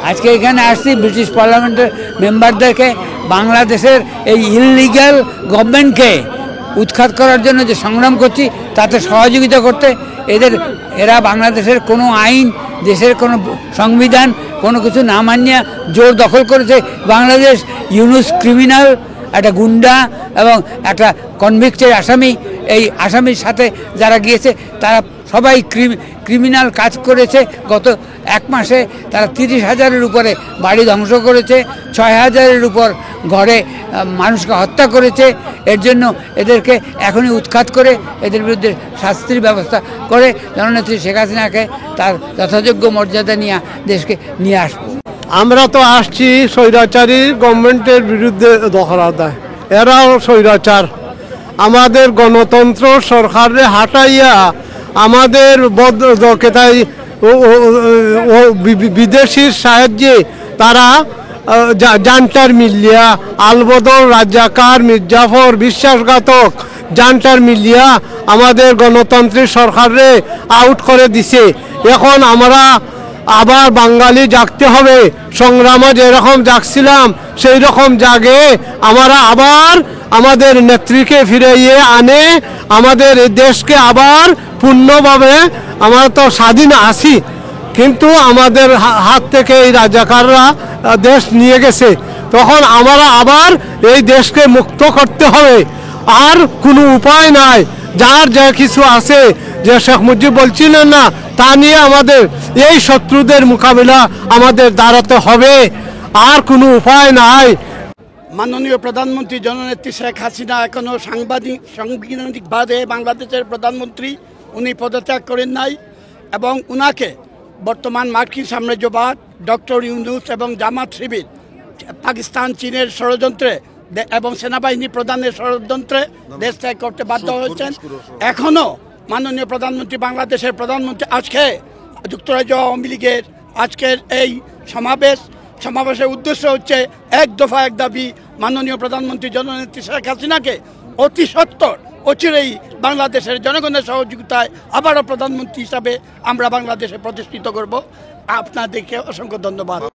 আজকে এখানে আসছি ব্রিটিশ পার্লামেন্টের মেম্বারদেরকে বাংলাদেশের এই ইললিগ্যাল গভর্নমেন্টকে উৎখাত করার জন্য যে সংগ্রাম করছি তাতে সহযোগিতা করতে। এরা বাংলাদেশের কোনো আইন, দেশের কোনো সংবিধান, কোনো কিছু না মানিয়ে জোর দখল করেছে বাংলাদেশ। ইউনুস ক্রিমিনাল, একটা গুন্ডা এবং একটা কনভিক্টেড আসামি। এই আসামির সাথে যারা গিয়েছে তারা সবাই ক্রিমিনাল কাজ করেছে। গত এক মাসে তারা 30,000-এর উপরে বাড়ি ধ্বংস করেছে, 6,000-এর উপর ঘরে মানুষকে হত্যা করেছে। এর জন্য এদেরকে এখনই উৎখাত করে এদের বিরুদ্ধে শাস্তির ব্যবস্থা করে জননেত্রী শেখ হাসিনাকে তার যথাযোগ্য মর্যাদা নিয়ে দেশকে নিয়ে আসবো। আমরা তো আসছি স্বৈরাচারী গভর্নমেন্টের বিরুদ্ধে দখল আদায়। এরাও স্বৈরাচার। আমাদের গণতন্ত্র সরকারে হাঁটাইয়া আমাদের বিদেশির সাহায্যে তারা জান্টার মিলিয়া আলবদর, রাজাকার, মির্জাফর, বিশ্বাসঘাতক জান্টার মিলিয়া আমাদের গণতান্ত্রিক সরকারে আউট করে দিছে। এখন আমরা আবার বাঙালি জাগতে হবে। সংগ্রামে যেরকম জাগছিলাম সেই রকম জাগে আমরা আবার আমাদের নেত্রীকে ফিরাইয়ে আনে আমাদের দেশকে আবার পূর্ণভাবে। আমরা তো স্বাধীন আছি, কিন্তু আমাদের হাত থেকে এই রাজাকাররা দেশ নিয়ে গেছে। তখন আমরা আবার এই দেশকে মুক্ত করতে হবে। আর কোনো উপায় নাই। যার যা কিছু আছে, যে শেখ মুজিব বলছিলেন না, তা নিয়ে আমাদের এই শত্রুদের মোকাবিলা আমাদের দাঁড়াতে হবে। আর কোনো উপায় নাই। মাননীয় প্রধানমন্ত্রী জননেত্রী শেখ হাসিনা এখনও সাংবিধানিকভাবে বাংলাদেশের প্রধানমন্ত্রী। উনি পদত্যাগ করেন নাই এবং উনাকে বর্তমান মার্কিন সাম্রাজ্যবাদ, ডক্টর ইউনুস এবং জামাত শিবির, পাকিস্তান, চীনের ষড়যন্ত্রে এবং সেনাবাহিনী প্রধানের ষড়যন্ত্রে দেশ ত্যাগ করতে বাধ্য হয়েছেন। এখনও মাননীয় প্রধানমন্ত্রী, বাংলাদেশের প্রধানমন্ত্রী আজকে যুক্তরাজ্য আওয়ামী লীগের আজকের এই সমাবেশের উদ্দেশ্য হচ্ছে এক দফা এক দাবি, মাননীয় প্রধানমন্ত্রী জননেত্রী শেখ হাসিনাকে অতি সত্বর অচিরেই বাংলাদেশের জনগণের সহযোগিতায় আবারও প্রধানমন্ত্রী হিসাবে আমরা বাংলাদেশে প্রতিষ্ঠিত করব। আপনাদেরকে অসংখ্য ধন্যবাদ।